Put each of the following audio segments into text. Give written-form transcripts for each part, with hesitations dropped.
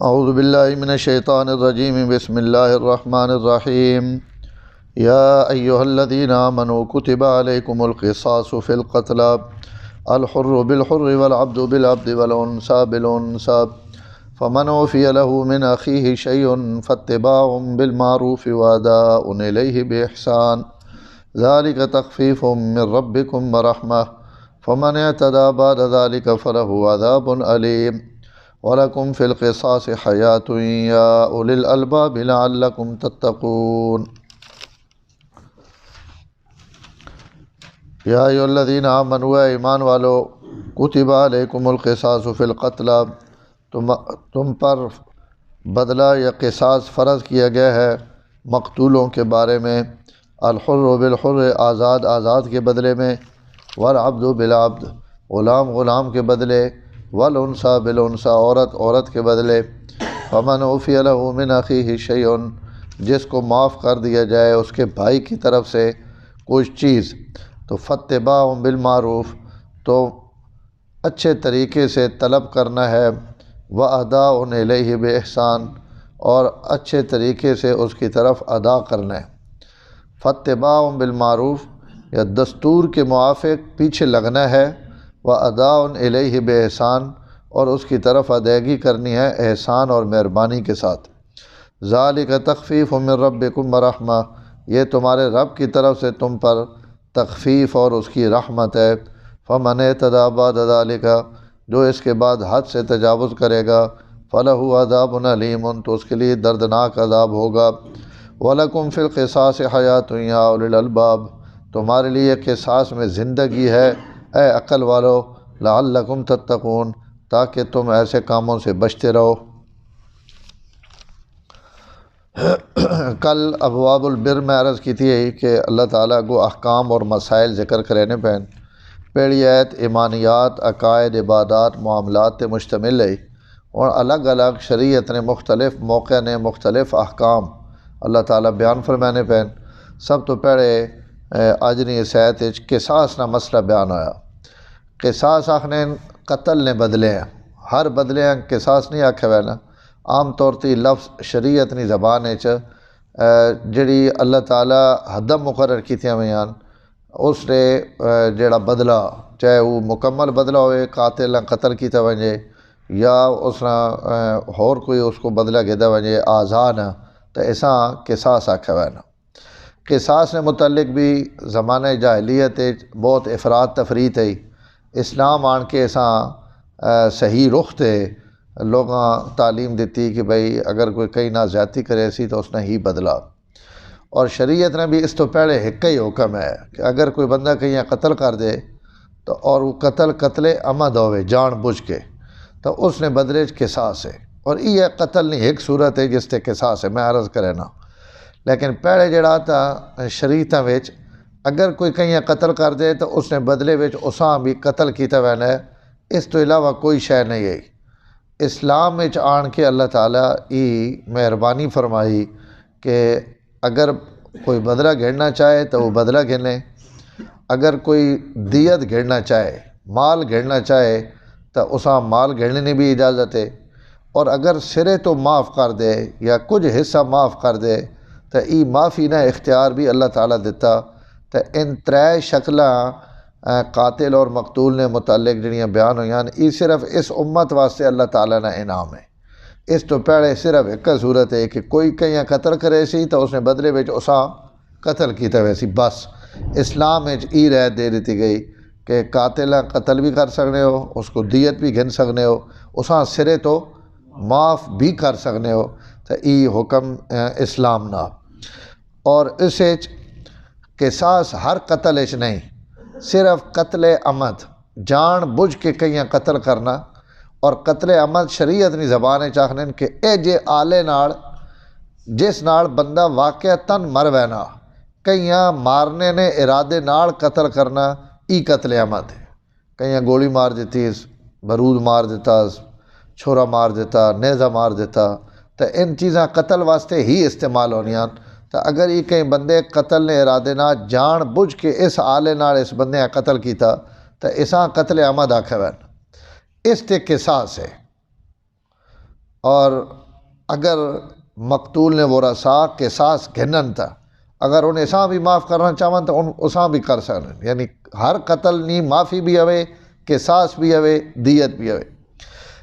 اعوذ باللہ من الشیطان الرجیم بسم اللہ الرحمن الرحیم یا ایہا الذین آمنوا کتب علیکم القصاص فی القتل الحر بالحر والعبد بالعبد والانثى بالانثى فمن عفی له من اخیہ شیء فاتباع بالمعروف واداء الیہ بإحسان ذلک تخفیف من ربکم ورحمہ فمن اعتدى بعد ذلك فله عذاب علیم وَلَكُمْ فِي الْقِصَاصِ حَيَاةٌ يَا أُولِي الْأَلْبَابِ لَعَلَّكُمْ تَتَّقُونَ یا ایھا الذین آمنوا ایمان والو کتب علیکم القصاص فی القتل تم پر بدلہ یا قصاص فرض کیا گیا ہے مقتولوں کے بارے میں، الحر بالحر آزاد کے بدلے میں، والعبد بالعبد غلام کے بدلے، والانثى بالانثى عورت کے بدلے، فمن عفی له من اخیہ شیء جس کو معاف کر دیا جائے اس کے بھائی کی طرف سے کچھ چیز، تو فاتباع بالمعروف تو اچھے طریقے سے طلب کرنا ہے، واداء الیہ بإحسان اور اچھے طریقے سے اس کی طرف ادا کرنا ہے۔ فاتباع بالمعروف یا دستور کے موافق پیچھے لگنا ہے، واداء الیہ بإحسان اور اس کی طرف ادائیگی کرنی ہے احسان اور مہربانی کے ساتھ۔ ذالک تخفیف من ربکم ورحمہ یہ تمہارے رب کی طرف سے تم پر تخفیف اور اس کی رحمت ہے۔ فمن اعتدی بعد ذالک جو اس کے بعد حد سے تجاوز کرے گا، فلہ عذاب علیم تو اس کے لیے دردناک عذاب ہوگا۔ وَلَكُمْ فِي الْقِصَاصِ حَيَاةٌ يَا أُولِي الْأَلْبَابِ تمہارے لیے قصاص میں زندگی ہے اے عقل والو، لعلکم تتقون تاکہ تم ایسے کاموں سے بچتے رہو۔ کل ابواب البر میں عرض کی تھی کہ اللہ تعالیٰ کو احکام اور مسائل ذکر کرنے پہن پہلی آیت ایمانیات، عقائد، عبادات، معاملات تے مشتمل ہے اور الگ الگ شریعت نے مختلف موقع نے مختلف احکام اللہ تعالیٰ بیان فرمانے پہن۔ سب تو پہلے آجنی اس آیت قصاص نہ مسئلہ بیان ہویا۔ قصاص آخنے قتل نے بدلے ہیں، ہر بدلے ہیں قصاص نہیں آکھے ہوئے نا۔ عام طور تی لفظ شریعت نی زبان جڑی اللہ تعالیٰ حدم مقرر کی تھیں ہوئے اس نے جڑا بدلہ چاہے وہ مکمل بدلہ ہوئے قاتل نہ قتل کیتا ونجے یا اس نے اور کوئی اس کو بدلہ گیدا ونجے آزان تو ایسا قصاص آکھے ہوئے نا۔ قصاص نے متعلق بھی زمانہ جاہلیت بہت افراد تفریط ہے، اسلام آن کے ایسا صحیح رخ تھے لوگاں تعلیم دیتی کہ بھئی اگر کوئی کہیں نہ زیادتی کرے سی تو اس نے ہی بدلا، اور شریعت نے بھی اس تو پہلے ایک ہی حکم ہے کہ اگر کوئی بندہ کہیں قتل کر دے تو اور وہ قتل عمد ہوئے جان بوجھ کے تو اس نے بدلے قصاص ہے، اور یہ قتل نہیں ایک صورت ہے جس تے قصاص ہے میں عرض کرے نا۔ لیکن پہلے جڑا تھا شریعتاں وچ اگر کوئی کہیں قتل کر دے تو اس نے بدلے وچ اساں بھی قتل کیتا وینا ہے، اس تو علاوہ کوئی شے نہیں ہے۔ اسلام وچ آن کے اللہ تعالیٰ ای مہربانی فرمائی کہ اگر کوئی بدلہ گھڑنا چاہے تو وہ بدلہ گھنے، اگر کوئی دیت گھڑنا چاہے مال گھڑنا چاہے تو اساں مال گھڑنے کی بھی اجازت ہے، اور اگر سرے تو معاف کر دے یا کچھ حصہ معاف کر دے تو ای معافی نہ اختیار بھی اللہ تعالیٰ دیتا۔ تو ان ترے شکلاں قاتل اور مقتول نے متعلق جڑیاں بیان ہوئی ہیں یہ صرف اس امت واسطے اللہ تعالیٰ نے انعام ہے۔ اس تو پہلے صرف ایک صورت ہے کہ کوئی کہیں قتل کرے سی تو اس نے بدلے وچ اساں قتل کیتا ویسی، بس اسلام وچ ای رائے دے دیتی گئی کہ قاتل قتل بھی کر سکنے ہو، اس کو دیت بھی گھن سکنے ہو، اساں سرے تو معاف بھی کر سکنے ہو، تو ای حکم اسلام نا۔ اور اس قصاص ہر قتل اچ نہیں، صرف قتل عمد جان بوجھ کے کہیں قتل کرنا، اور قتل عمد شریعت نی زبان چاہنے کہ اے جے آلے نال جس نال بندہ واقعتاً مر وینا، کہیں مارنے نے ارادے نال قتل کرنا ای قتل عمد ہے۔ کہیں گولی مار دیتی، بارود مار دیتا، چھورا مار دیتا، نیزہ مار دیتا، تو ان چیزاں قتل واسطے ہی استعمال ہونیاں۔ تو اگر یہ کہیں بندے قتل نے ارادے نہ جان بوجھ کے اس آلے نال اس بندے قتل کیتا تو اساں قتل عمد آکھے وین، اس تے قصاص ہے۔ اور اگر مقتول نے ورثاء قصاص گھنن تھا اگر انہیں اساں بھی معاف کرنا چاہون تو ان اساں بھی کر سکن، یعنی ہر قتل نہیں معافی بھی ہوے، قصاص بھی ہوے، دیت بھی ہوے۔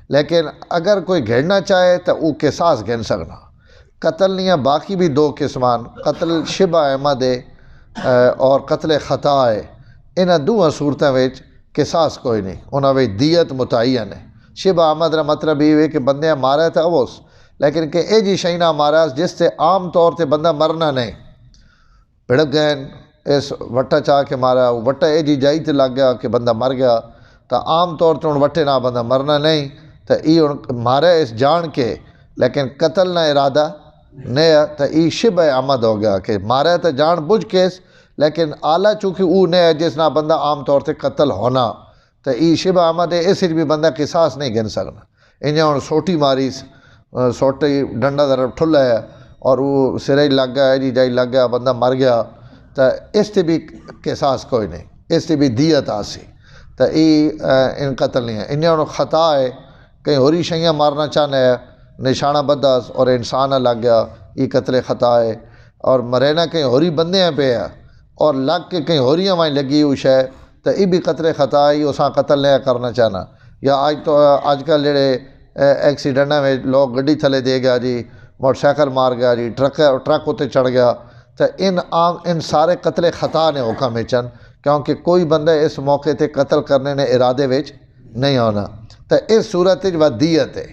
لیکن اگر کوئی گھڑنا چاہے تو وہ قصاص گھن سکنا۔ قتل نہیں باقی بھی دو قسمان، قتل شبہ احمد اور قتل خطا ہے، انہاں دو صورتوں میں قصاص کوئی نہیں، انہاں میں دیت متعین ہے۔ شبہ احمد کا مطلب یہ ہے کہ بندے مارا تھا اوس، لیکن کہ اے جی شئی نہ مارا جس سے عام طور تے بندہ مرنا نہیں، بھڑک گئے اس وٹا چاہ کے مارا، وٹا اے جی جائی تے لگ گیا کہ بندہ مر گیا، تو عام طور تے ان وٹے نہ بندہ مرنا نہیں، تو یہ مارا اس جان کے لیکن قتل نہ ارادہ نہیں، تو یہ شبہ احمد ہو گیا کہ مارا تو جان بوجھ کے، لیکن آلہ چونکہ وہ نہیں ہے جس نہ بندہ عام طور تے قتل ہونا، تو یہ شبہ احمد ہے، اس بھی بندہ قصاص نہیں گن سکنا۔ انہیں ہوں سوٹی ماری، سوٹی ڈنڈا در ٹھلا ہے اور وہ سرے لگ گیا جی جائی لگ گیا بندہ مر گیا، تو اس سے بھی قصاص کوئی نہیں، اس سے بھی دیت آسی، تو یہ ان قتل نہیں ہے۔ انہیں ہوں خطا ہے، کہیں ہوری شیاں مارنا چاہنا ہے، نشانہ بدس اور انسان لگ گیا، یہ قتل خطا ہے۔ اور مرینا کہیں ہوری بندے ہیں پہ ہے اور لگ کے کہیں ہوریاں وہیں لگی ہوئی ہے، تو یہ بھی قتل خطا ہے، اساں قتل نہیں کرنا چاہنا۔ یا آج کل جڑے ایکسیڈنٹ میں لوگ گڈی تھلے دے گیا جی، موٹر سائیکل مار گیا جی، ٹرک اتنے چڑھ گیا، تو ان سارے قتل خطا نے حکم چن، کیونکہ کوئی بندہ اس موقع تے قتل کرنے نے ارادے وچ نہیں ہونا، تو اس صورت و دیت ہے،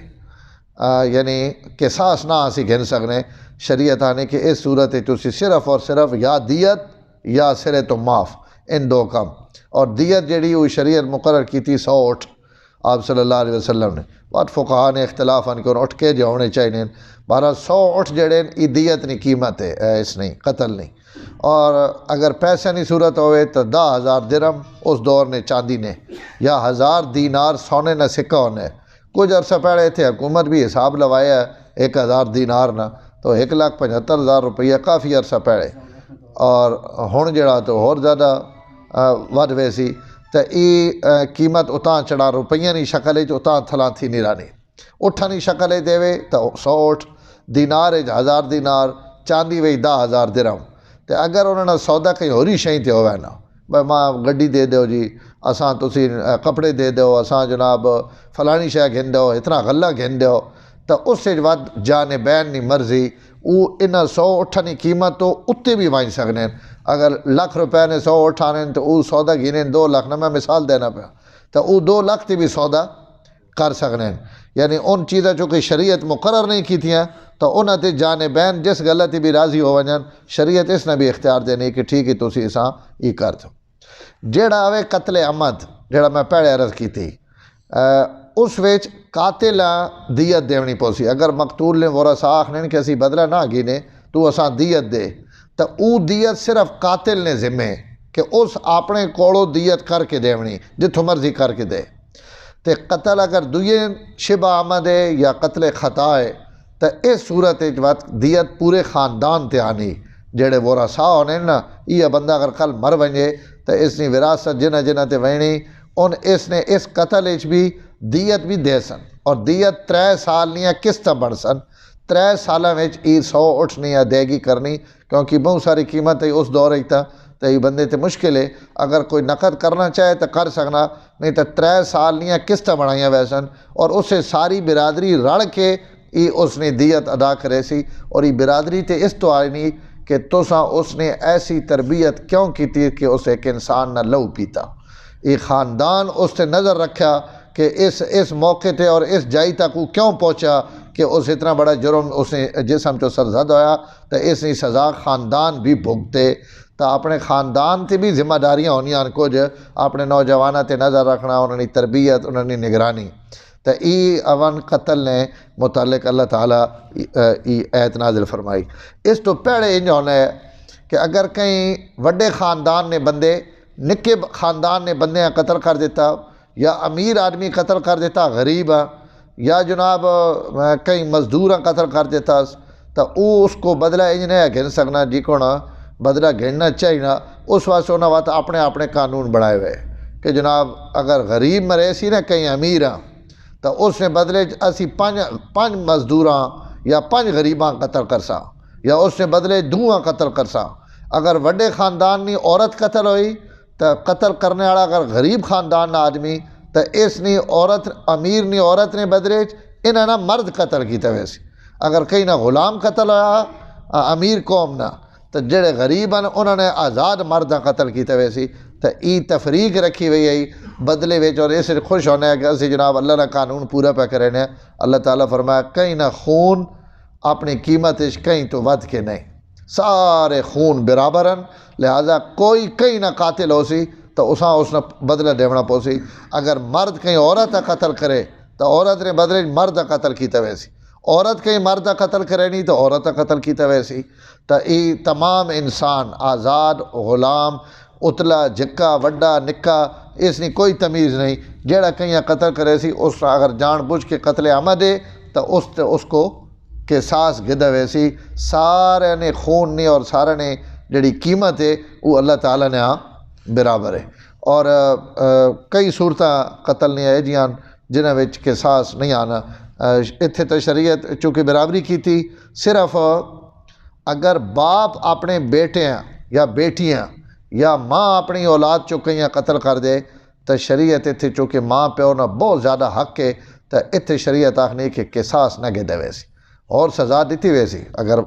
یعنی قصاص نہ اسی گھن سکنے۔ شریعت آنے کہ اس صورت تسی صرف اور صرف یا دیت یا سرے تو معاف، ان دو کم۔ اور دیت جڑی وہ شریعت مقرر کی تھی 100 اٹھ آپ صلی اللہ علیہ وسلم نے، بہت فقہاء نے اختلاف ان کو اٹھ کے جو ہونے چاہیے، 100 اٹھ جڑے یہ دیت نہیں قیمت ہے، اس نہیں قتل نہیں۔ اور اگر پیسے نہیں صورت ہوئے تو 10,000 درہم اس دور نے چاندی نے، یا 1000 دینار سونے نہ سکہ ہونے۔ کچھ عرصہ پہلے تھے حکومت بھی حساب لوایا 1000 دینار نہ، تو 1,75,000 روپیہ کافی عرصہ پہلے، اور ہن جڑا تو اور زیادہ ود ویسی، تو یہ قیمت اتاں چڑھا روپیہ نہیں شکل اتاں تھلاں تھی نہیں رانی، اٹھا نہیں شکل دے وے تو 100 اٹھ، دینار 1000 دینار، چاندی وی 10,000 درہم۔ تو اگر انہوں نے سودا کہیں ہوری شئی تے ہوئے نا، بھائی ماں گڈی دے دیو جی، اساں تسی کپڑے دے دیو، اساں جناب فلانی شے گھن دیو، اتنا غلہ گھن دیو، تو اس سے ود جانبین نہیں مرضی، وہ انہاں 100 اٹھانی قیمت تو اتنے بھی وائن سکنے۔ اگر لاکھ روپے نے 100 اٹھانے تو وہ سودا گھنیں 2 لاکھ نہ، میں مثال دینا پیا، تو وہ 2 لاکھ تے بھی سودا کر سکنے۔ یعنی ان چیزیں جو کہ شریعت مقرر نہیں کی تھیں تو انہاں تے جانبین جس غلطی بھی راضی ہو ونجن، شریعت اس نے بھی اختیار دینی کہ ٹھیک ہے تسی اساں یہ کر دو۔ جیڑا ہوئے قتل عمد جیڑا میں پہلے عرض کی تھی، اس وچ قاتل دیت دیونی پوسی۔ اگر مقتول نے ورثاء آکھنے کہ اسی بدلہ نہ گینے تو اساں دیت دے، تو او دیت صرف قاتل نے ذمے کہ اس اپنے کوڑو دیت کر کے دیونی، جتھوں مرضی کر کے دے۔ تے قتل اگر دوئے شبہ عمد ہے یا قتل خطا ہے تو اس صورت وقت دیت پورے خاندان تے آنی، جڑے ورثاء ہونے نا، یہ بندہ اگر کل مر ونجے تو اس نے وراثت جنہ جنہ تے وینی، ان اس نے اس قتل بھی دیت بھی دے سن، اور دیت 3 سال نہیں قسط بڑھ سن، 3 سالوں میں 100 اٹھنی ادائیگی کرنی، کیونکہ بہت ساری قیمت ہے اس دور تھا، تو یہ بندے تے مشکل ہے۔ اگر کوئی نقد کرنا چاہے تو کر سکنا، نہیں تو 3 سال نہیں قسط بڑھائیاں ویسن، اور اسے ساری برادری رڑ کے یہ اس نے دیت ادا کرے سی۔ اور یہ برادری تے اس تو آئی نہیں کہ توساں اس نے ایسی تربیت کیوں کی تھی کہ اس ایک انسان نہ لہو پیتا، یہ خاندان اس نے نظر رکھا کہ اس موقع تے اور اس جائی تک وہ کیوں پہنچا کہ اس اتنا بڑا جرم اس نے جسم چو سرزد ہویا، تو اس نے سزا خاندان بھی بھگتے، تو اپنے خاندان تے بھی ذمہ داریاں ہونیاں کچھ، اپنے نوجوانوں تے نظر رکھنا، انہوں نے تربیت، انہوں نے نگرانی۔ تو ای اون قتل نے متعلق اللہ تعالیٰ ایت نازل فرمائی۔ اس تو پہلے انج ہونا ہے کہ اگر کہیں وڈے خاندان نے بندے نکے خاندان نے بندے قتل کر دیتا، یا امیر آدمی قتل کر دیتا غریب، یا جناب کہیں مزدور قتل کر دیتا، تو اس کو بدلہ انج نہیں گھن سکنا جی کو نا بدلہ گھننا چاہیے نا، اس واسطے انہوں نے اپنے قانون بنائے ہوئے کہ جناب اگر غریب مرے سی نا کہیں امیر تو اس نے بدلے اسی پانچ مزدوراں یا 5 غریباں قتل کرساں، یا اس نے بدلے 2 قتل کرساں۔ اگر وڈے خاندان نی عورت قتل ہوئی تو قتل کرنے والا اگر غریب خاندان نا آدمی تو اس نی عورت امیر نی عورت نے بدلے انہاں نا مرد قتل کیتا ویسی۔ اگر کہیں نہ غلام قتل ہوا امیر قوم نہ تو جڑے غریب ہیں انہوں نے آزاد مرد قتل کیتے ویسی۔ تو ای تفریق رکھی ہوئی ہے بدلے وچ، اور اس خوش ہونا ہے کہ اسی جناب اللہ کا قانون پورا پہ کرے ہیں۔ اللہ تعالیٰ فرمایا کہیں نہ خون اپنی قیمت کہیں تو ود کے نہیں، سارے خون برابر ہیں، لہذا کوئی کہیں نہ قاتل ہو سی تو اس نے بدلہ دیونا پوسی۔ اگر مرد کہیں عورت قتل کرے تو عورت نے بدلے مرد قتل کیتا ویسی، عورت کہیں مرد قتل کرے نہیں تو عورت قتل کیتا ویسی۔ تو ای تمام انسان آزاد غلام اتلا جکا وڈا نکا اس نے کوئی تمیز نہیں، جیڑا کہیں قتل کرے سی اس اگر جان بوجھ کے قتل عمد ہے تو اس کو قصاص گدا ویسی۔ سارے نے خون نہیں اور سارے نے جڑی قیمت ہے وہ اللہ تعالیٰ نے برابر ہے۔ اور کئی صورتاں قتل نہیں آئے جیاں جنہاں وچ قصاص نہیں آنا۔ اتھے تو شریعت چونکہ برابری کی تھی، صرف اگر باپ اپنے بیٹے ہیں یا بیٹیاں یا ماں اپنی اولاد چکیاں قتل کر دے تو شریعت اتھے چونکہ ماں پیو نہ بہت زیادہ حق ہے تو اتھے شریعت آخنی کہ قصاص نہ گدے ویسی اور سزا دیتی ویسی۔ اگر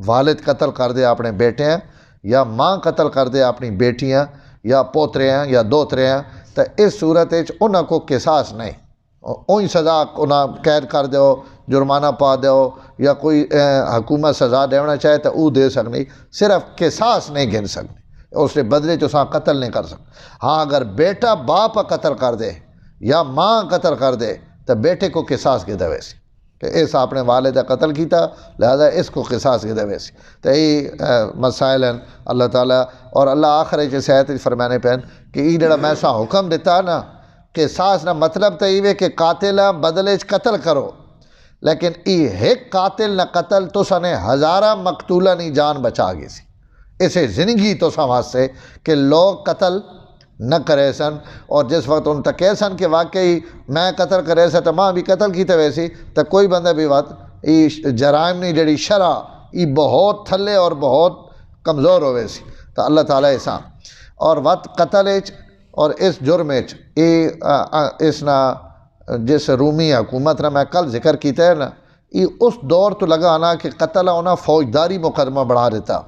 والد قتل کر دے اپنے بیٹے ہیں یا ماں قتل کر دے اپنی بیٹیاں یا پوترے ہیں یا دوترے ہیں تو اس صورت انہوں کو قصاص نہیں، اوہی سزا انہاں قید کر دیو، جرمانہ پا دیو، یا کوئی حکومت سزا دینا چاہے تو وہ دے سکنی، صرف قصاص نہیں گن سکنی، اس نے بدلے چ قتل نہیں کر سکتا۔ ہاں اگر بیٹا باپ قتل کر دے یا ماں قتل کر دے تو بیٹے کو قصاص گدا ویسی کہ اس اپنے والد قتل کیتا لہذا اس کو قصاص گدا ویسی۔ تو یہ مسائل ہیں اللہ تعالیٰ، اور اللہ آخر صحت فرمانے پہن کہ یہ جڑا میں سا حکم دیتا نا قصاص نہ مطلب تو یہ کہ قاتل بدلے قتل کرو، لیکن یہ ایک قاتل نہ قتل تو سنے ہزارہ مقتولہ نی جان بچا گئی سی۔ اسے زندگی تو واسطے کہ لوگ قتل نہ کرے سن، اور جس وقت ان تک کہہ سن کہ واقعی میں قتل کرے سا تو ماں بھی قتل کیتے ویسی تو کوئی بندہ بھی بات یہ جرائم نہیں جڑی شرع یہ بہت تھلے اور بہت کمزور ہوئے سی۔ تو اللہ تعالیٰ ایسا اور وقت قتل اور اس جرم اس نا جس رومی حکومت نا میں کل ذکر کیتا ہے نا یہ اس دور تو لگا نا کہ قتل ہونا فوجداری مقدمہ بڑھا دیتا،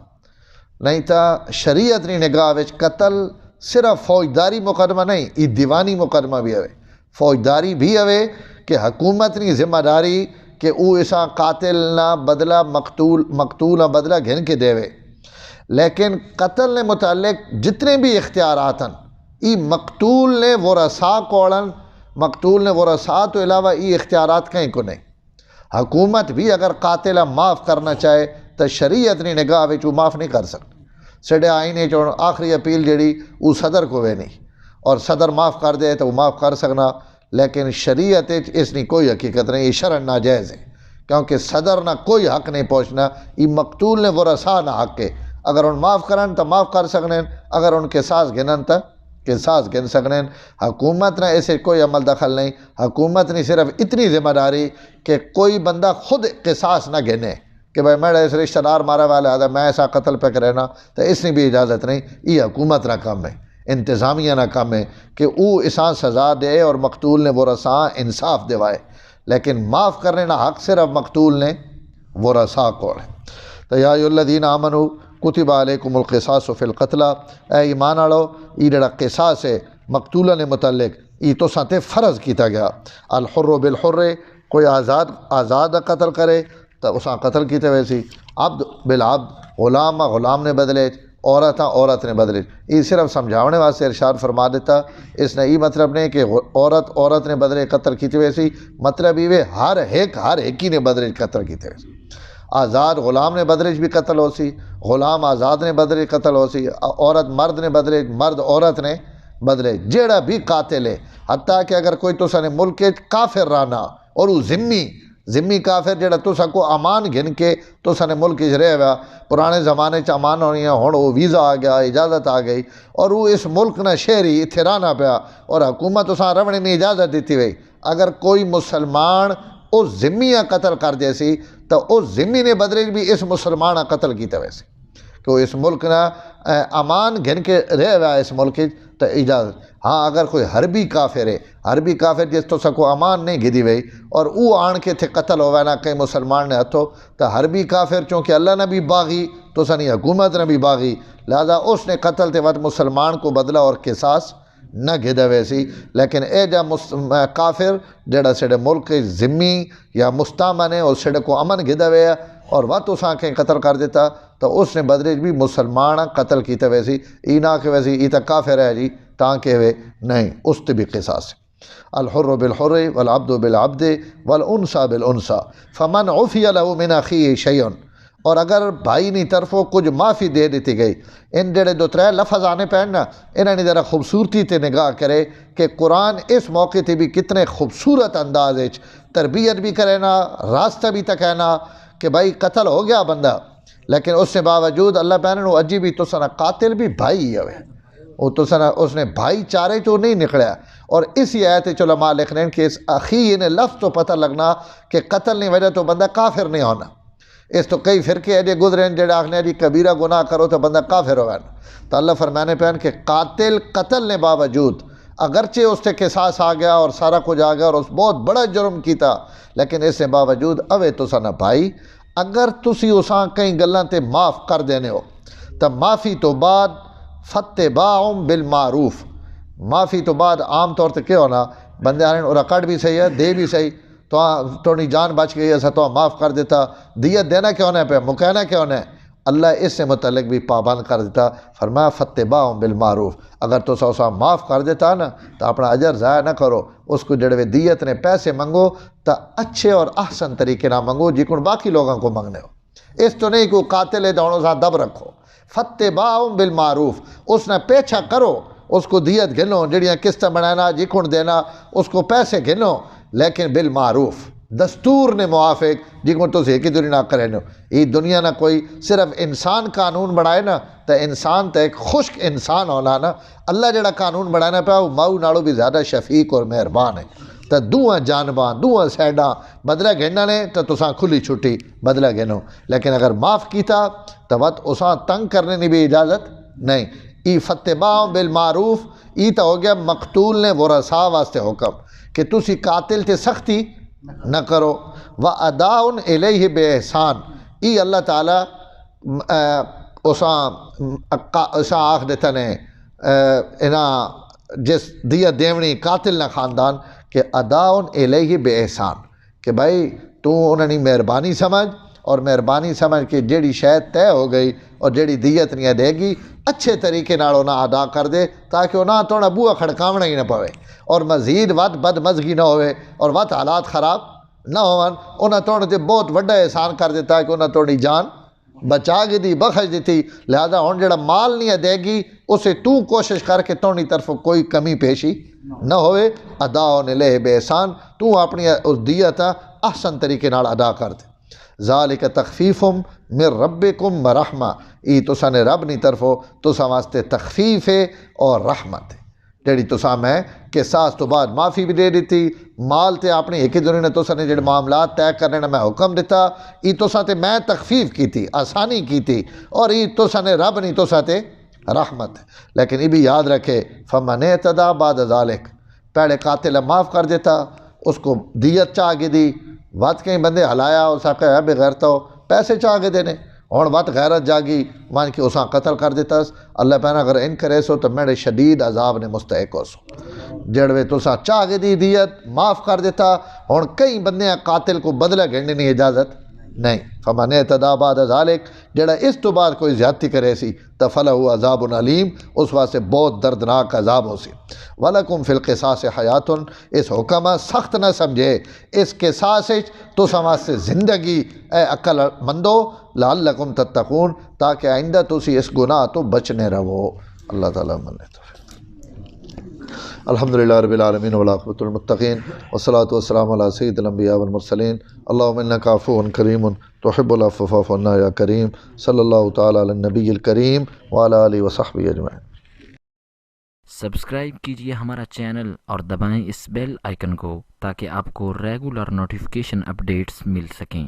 نہیں تا شریعت نی نگاہ وچ قتل صرف فوجداری مقدمہ نہیں، یہ دیوانی مقدمہ بھی ہوئے، فوجداری بھی ہوئے کہ حکومت نی ذمہ داری کہ او ایسا قاتل نہ بدلہ مقتول نہ بدلہ گھن کے دے وے، لیکن قتل نے متعلق جتنے بھی اختیارات ہیں یہ مقتول نے ورثاء کوڑن، مقتول نے ورثاء تو علاوہ یہ اختیارات کہیں کو نہیں۔ حکومت بھی اگر قاتلہ معاف کرنا چاہے تو شریعت نی نگاہ وچ وہ معاف نہیں کر سکتی، سڈے آئینے چ آخری اپیل جڑی وہ صدر کو وے نہیں، اور صدر معاف کر دے تو وہ معاف کر سکنا، لیکن شریعت اس نے کوئی حقیقت نہیں، یہ شرعن ناجائز ہے کیونکہ صدر نہ کوئی حق نہیں پہنچنا، یہ مقتول نے ورثاء نہ حق ہے، اگر ان معاف کرن تو معاف کر سکنے، اگر ان قصاص گنن تو قصاص گن سکنے۔ حکومت نے اسے کوئی عمل دخل نہیں، حکومت نے صرف اتنی ذمہ داری کہ کوئی بندہ خود قصاص نہ گنے کہ بھائی میرا اس رشتہ دار مارا والا ہے میں ایسا قتل پہ کرنا، تو اس نے بھی اجازت نہیں، یہ حکومت نہ کام ہے، انتظامیہ نہ کام ہے کہ وہ اساں سزا دے اور مقتول نے ورثاء انصاف دیوائے، لیکن معاف کرنے نہ حق صرف مقتول نے ورثاء کو ہے۔ تو یا ایھا الذین آمنوا کتب علیکم القصاص فی القتلى، اے ایمان والو یہ جڑا قصاص ہے مقتولہ نے متعلق یہ تو ساتے فرض کیتا گیا، الحر بالحر، کوئی آزاد قتل کرے تو اساں قتل کیتے ویسی، عبد بالعبد، غلام نے بدلے، عورت نے بدلے، یہ صرف سمجھاونے واسطے ارشاد فرما دیتا، اس نے یہ مطلب نہیں کہ عورت نے بدلے قتل کیتے ویسی، مطلب یہ ہر ایک ہی نے بدلے قتل کیتے ویسی، آزاد غلام نے بدلے بھی قتل ہو سی، غلام آزاد نے بدلے قتل ہو سی، عورت مرد نے بدلے، مرد عورت نے بدلے، جیڑا بھی قاتل ہے، حتیٰ کہ اگر کوئی تو سنے ملک کافر رانا اور وہ ذمی ذمی کافر جڑا تسا کو امان گھن کے تسا نے ملک چ رہ ہوا، پرانے زمانے چ امان ہونی ہے، ہن وہ ویزا آ گیا، اجازت آ گئی، اور وہ اس ملک نہ شہری اتنے رہنا پیا، اور حکومت اساں رہنے کی اجازت دیتی ہوئی۔ اگر کوئی مسلمان اس ذمیاں قتل کر دے سی تو اس ذمی نے بدلے بھی اس مسلمان قتل کیتا ویسے، کہ وہ اس ملک نہ امان گھن کے رہ ہوا اس ملک تو اجازت۔ ہاں اگر کوئی حربی کافر ہے، حربی کافر جس تو سکو امان نہیں گدی وئی اور او آن کے تھے قتل ہوا نہ کہیں مسلمان نے ہتھو، تو حربی کافر چونکہ اللہ نے بھی باغی تو سنی حکومت نے بھی باغی، لہذا اس نے قتل تے وقت مسلمان کو بدلا اور قصاص نہ گھدا ویسی۔ لیکن اے جا کافر جڑا سڑے ملک ذمی یا مستامن ہے اور سڑے کو امن گھدا ویا اور وقت اساں کہیں قتل کر دیتا تو اس نے بدلے بھی مسلمان قتل کیتا ویسی، ای نہ کہ ویسی ای تا کافر ہے جی تاں کہ وے نہیں، اس تے بھی قصاص ہے۔ الحر بالحر والعبد بالعبد والانثى بالانثى فمن عفی له من اخیہ شیء، اور اگر بھائی نی طرفوں کچھ معافی دے دیتی گئی۔ ان جڑے دو ترے لفظ آنے پہ نا انہاں نے ذرا خوبصورتی تے نگاہ کرے کہ قرآن اس موقع تے بھی کتنے خوبصورت انداز وچ تربیت بھی کرے نا، راستہ بھی تکینا کہ بھائی قتل ہو گیا بندہ، لیکن اس سے باوجود اللہ پہنے نو اجی بھی تو سنا قاتل بھی بھائی ہی ہوئے، وہ تو سنا اس نے بھائی چارے چو نہیں نکلیا۔ اور اسی آیت علماء لکھنے ہیں کہ اس اخی نے لفظ تو پتہ لگنا کہ قتل نہیں وجہ تو بندہ کافر نہیں ہونا۔ اس تو کئی فرقے ایجے گزرے ہیں جڑے آخنے جی کبیرہ گناہ کرو تو بندہ کافر ہوئے، تو اللہ فرمانے پہن کہ قاتل قتل نے باوجود اگرچہ اس سے قصاص آ گیا اور سارا کچھ آ گیا اور اس بہت بڑا جرم کیتا، لیکن اس سے باوجود اوے تو سنا بھائی اگر تسی اساں کئی گلاں تے معاف کر دینے ہو تو معافی تو بعد فاتباع بالمعروف، معافی تو بعد عام طور تے کیا ہونا بندے آنے اور کٹ بھی صحیح ہے دے بھی صحیح تو تھوڑی جان بچ گئی ایسا تو معاف کر دیتا، دیت دینا کیوں نہیں پہ مکہنا کیوں نہیں، اللہ اس سے متعلق بھی پابند کر دیتا، فرمایا فاتباع بالمعروف، اگر تو سا معاف کر دیتا نا تو اپنا اجر ضائع نہ کرو، اس کو جڑوے دیت نے پیسے منگو تو اچھے اور احسن طریقے نہ منگو جی کن باقی لوگوں کو منگنے ہو، اس تو نہیں کہ قاتل ہے تو سا دب رکھو، فاتباع بالمعروف، اس نے پیچھا کرو، اس کو دیت گھنو جڑیاں قسط بنانا جی کن دینا اس کو پیسے گھنو، لیکن بالمعروف دستور نے موافق جی کو تو ایک ہی دوری نہ کرے نو، یہ دنیا نہ کوئی صرف انسان قانون بڑھائے نا تو انسان تو ایک خشک انسان ہونا نا، اللہ جڑا قانون بڑھانا پیا وہ ماؤ نالو بھی زیادہ شفیق اور مہربان ہے، تو دوہاں جانباں دوہاں سیڈاں بدلہ گھننا نے تو تساں کھلی چھٹی بدلہ گھنو، لیکن اگر معاف کیتا تو وقت اساں تنگ کرنے کی بھی اجازت نہیں۔ ای فاتباع بالمعروف ای تو ہو گیا مقتول نے ورثاء واسطے حکم کہ تسی قاتل تے سختی نہ کرو، وَأَدَاءٌ إِلَيْهِ بِإِحْسَان، ای اللہ تعالیٰ اساں آخ دیتا نے جس دیت دیونی قاتل نہ خاندان کہ اداء الیہ بِإِحْسَان، کہ بھائی تو انہوں نے مہربانی سمجھ اور مہربانی سمجھ کے جیڑی شاید طے ہو گئی اور جیڑی دیت نہیں دے گی اچھے طریقے نال انہاں ادا کر دے تاکہ انہاں توڑا بوہا کھڑکاونا ہی نہ پوے اور مزید وقت بد مزگی نہ ہوئے اور وقت حالات خراب نہ ہون، انہاں توڑ دے بہت وڈا احسان کر دیتا ہے کہ انہاں توڑی جان بچا کے دی بخش دیتی، لہذا ہن جڑا مال نہیں دے گی اسے تو کوشش کر کے توڑی طرف کوئی کمی پیشی نہ ہوئے، ادا الیہ بِإِحْسَان، تو اپنی اس دیت احسن طریقے نال ادا کر دے۔ ذالک تخفیف من ربکم ورحمہ، ای تساں نے رب نی طرفوں تساں واسطے تخفیف ہے اور رحمت ہے، جڑی تساں میں قصاص تو بعد معافی بھی دے دیتی، مال تے اپنی ایک ہی دنیا نے تساں نے جڑے معاملات طے کرنے میں حکم دیتا، ای تساں تے میں تخفیف کی تھی آسانی کی تھی، اور ای تساں نے رب نی تساں تے رحمت ہے۔ لیکن یہ بھی یاد رکھے فمن اعتدی بعد ذالک، پہلے قاتل معاف کر دیتا، اس کو دیت چاہ کے دی، وقت کہیں بندے ہلایا اس آکے ہے بغیرتا ہو پیسے چاہ کے دینے، اور وقت غیرت جاگی مان کے اساں قتل کر دیتا، اللہ پہنا اگر ان کرے سو تو میرے شدید عذاب نے مستحق ہو سو، جڑوے تو سا چاہ کے دی دیت معاف کر دیتا، اور کئی بندے قاتل کو بدلہ گھننے نہیں اجازت نہیں۔ فمن اعتدی بعد ذالک، جڑا اس تو بعد کوئی زیادتی کرے سی تو فلہ عذاب علیم، اس واسطے بہت دردناک عذاب ہو سی۔ وَلَكُمْ فِي الْقِصَاصِ حَيَاتٌ، اس حکم سخت نہ سمجھے، اس قصاص تو واسطے زندگی اے عقل مندو، لعلکم تتقون، تاکہ آئندہ تسی اس گناہ تو بچنے رہو۔ اللہ تعالیٰ من لیتا ہے۔ الحمدللہ رب العالمین والعاقبۃ للمتقین والصلاۃ والسلام علی سید الانبیاء والمرسلین۔ اللہم انک عفو کریم تحب العفو فاعف عنا یا کریم صلی اللہ تعالی علی النبی الکریم وعلی آلہ وصحبہ اجمعین۔ سبسکرائب کیجیے ہمارا چینل اور دبائیں اس بیل آئیکن کو تاکہ آپ کو ریگولر نوٹیفیکیشن اپڈیٹس مل سکیں۔